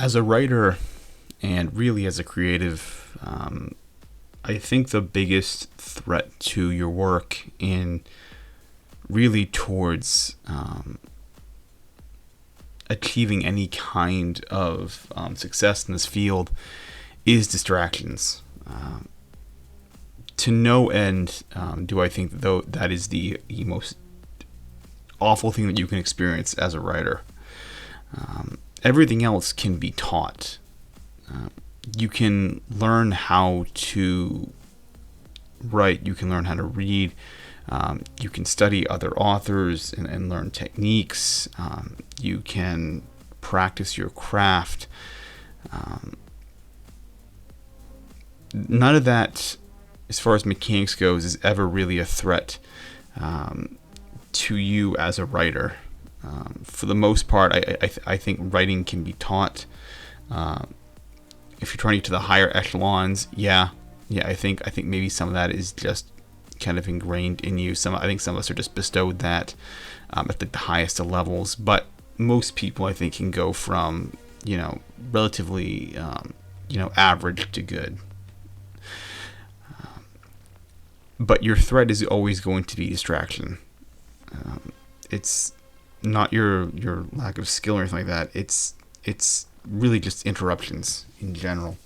As a writer and really as a creative, I think the biggest threat to your work and really towards achieving any kind of success in this field is distractions. To no end do I think though that is the most awful thing that you can experience as a writer. Everything else can be taught. You can learn how to write, you can learn how to read, you can study other authors and learn techniques, you can practice your craft. None of that, as far as mechanics goes, is ever really a threat to you as a writer. For the most part, I think writing can be taught. If you're trying to get to the higher echelons, yeah, I think maybe some of that is just kind of ingrained in you. I think some of us are just bestowed that at the highest of levels. But most people, I think, can go from relatively average to good. But your threat is always going to be distraction. It's not your lack of skill or anything like that. It's really just interruptions in general.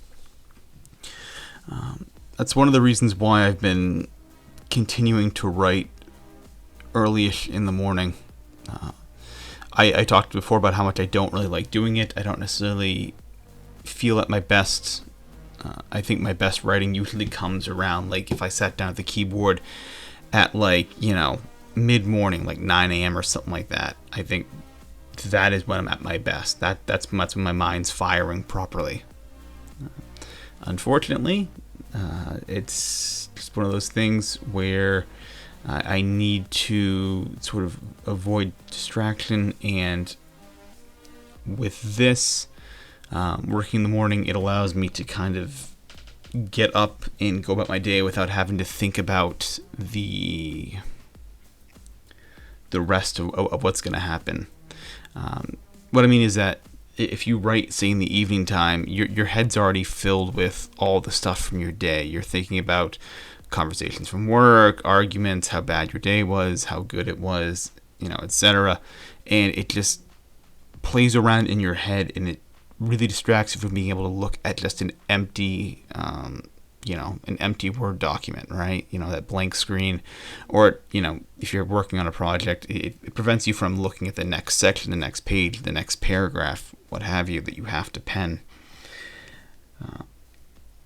That's one of the reasons why I've been continuing to write early-ish in the morning. I talked before about how much I don't really like doing it. I don't necessarily feel at my best. I think my best writing usually comes around, like, if I sat down at the keyboard at, mid-morning, 9 a.m. or something like that. I think that is when I'm at my best. That's when my mind's firing properly. Unfortunately, it's just one of those things where I need to sort of avoid distraction, and with this, working in the morning, it allows me to kind of get up and go about my day without having to think about the rest of what's going to happen. What I mean is that if you write, say, in the evening time, your head's already filled with all the stuff from your day. You're thinking about conversations from work, arguments, how bad your day was, how good it was, etc. And it just plays around in your head, and it really distracts you from being able to look at just an empty Word document, right? That blank screen. Or, if you're working on a project, it prevents you from looking at the next section, the next page, the next paragraph, what have you, that you have to pen.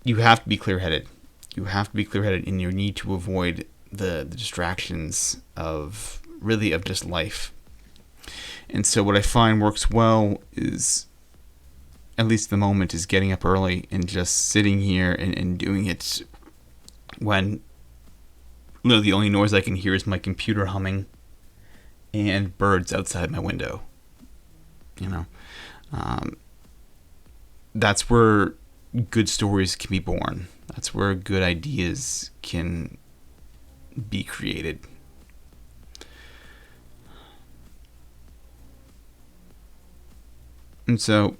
You have to be clear-headed. You have to be clear-headed in your need to avoid the distractions of just life. And so what I find works well is, at least at the moment, is getting up early and just sitting here and doing it when the only noise I can hear is my computer humming and birds outside my window. That's where good stories can be born. That's where good ideas can be created. And so,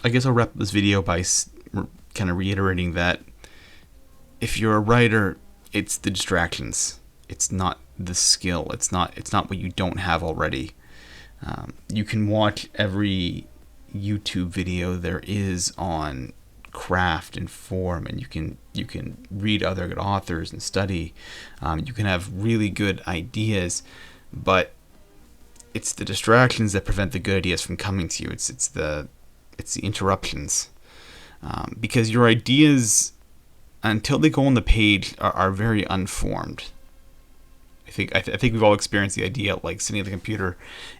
I guess I'll wrap up this video by kind of reiterating that if you're a writer, it's the distractions. It's not the skill. It's not what you don't have already. You can watch every YouTube video there is on craft and form, and you can read other good authors and study. You can have really good ideas, but it's the distractions that prevent the good ideas from coming to you. It's the interruptions, because your ideas, until they go on the page, are very unformed. I think we've all experienced the idea, like sitting at the computer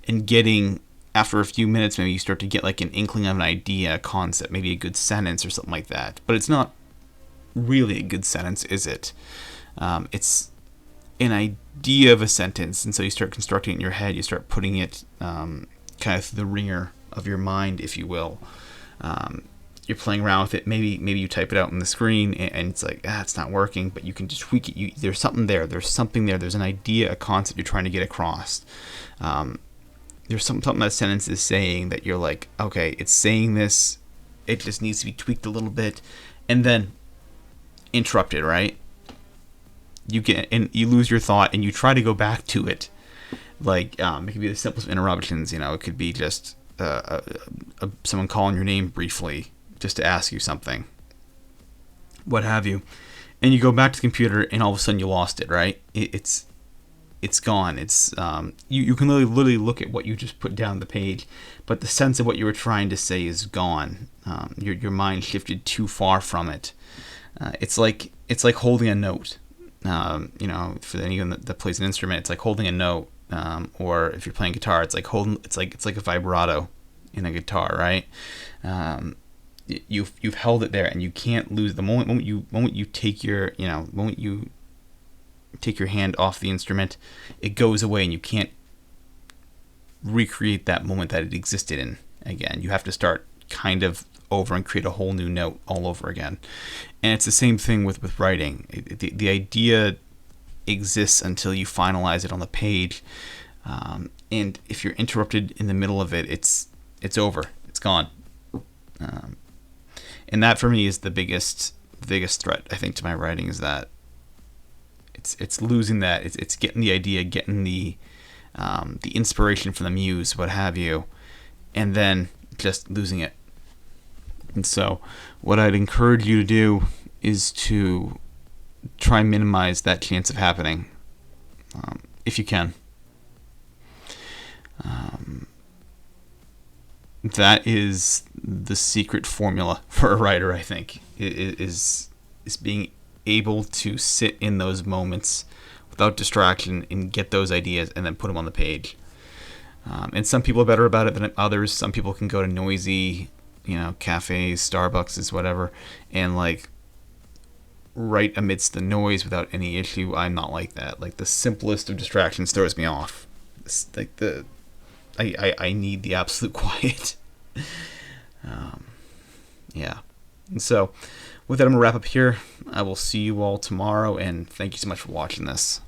and getting, after a few minutes, maybe you start to get like an inkling of an idea, a concept, maybe a good sentence or something like that. But it's not really a good sentence, is it? It's an idea of a sentence, and so you start constructing it in your head. You start putting it kind of through the ringer of your mind, if you will. You're playing around with it. Maybe you type it out on the screen and it's like, it's not working, but you can just tweak it. There's something there. There's an idea, a concept you're trying to get across. there's something that sentence is saying that you're like, okay, it's saying this, it just needs to be tweaked a little bit, and then interrupted, right? You get and you lose your thought, and you try to go back to it. Like it could be the simplest of interruptions. It could be just someone calling your name briefly just to ask you something, what have you, and you go back to the computer, and all of a sudden you lost it, right? It's gone. It's you can literally look at what you just put down the page, but the sense of what you were trying to say is gone. Your mind shifted too far from it. It's like holding a note. For anyone that plays an instrument, it's like holding a note. Or if you're playing guitar, it's like a vibrato in a guitar, right? You've held it there, and you can't lose the moment you take your hand off the instrument, it goes away, and you can't recreate that moment that it existed in again. You have to start kind of over and create a whole new note all over again. And it's the same thing with writing. The idea exists until you finalize it on the page, and if you're interrupted in the middle of it, it's over. It's gone. And that for me is the biggest threat, I think, to my writing, is that it's losing that. It's getting the idea, getting the inspiration from the muse, what have you, and then just losing it. And so what I'd encourage you to do is to try and minimize that chance of happening, if you can. That is the secret formula for a writer, I think, is being able to sit in those moments without distraction and get those ideas and then put them on the page. And some people are better about it than others. Some people can go to noisy, cafes, Starbucks, whatever, and like write amidst the noise without any issue. I'm not like that. Like, the simplest of distractions throws me off. It's like I need the absolute quiet. Yeah. And so with that, I'm gonna wrap up here. I will see you all tomorrow, and thank you so much for watching this.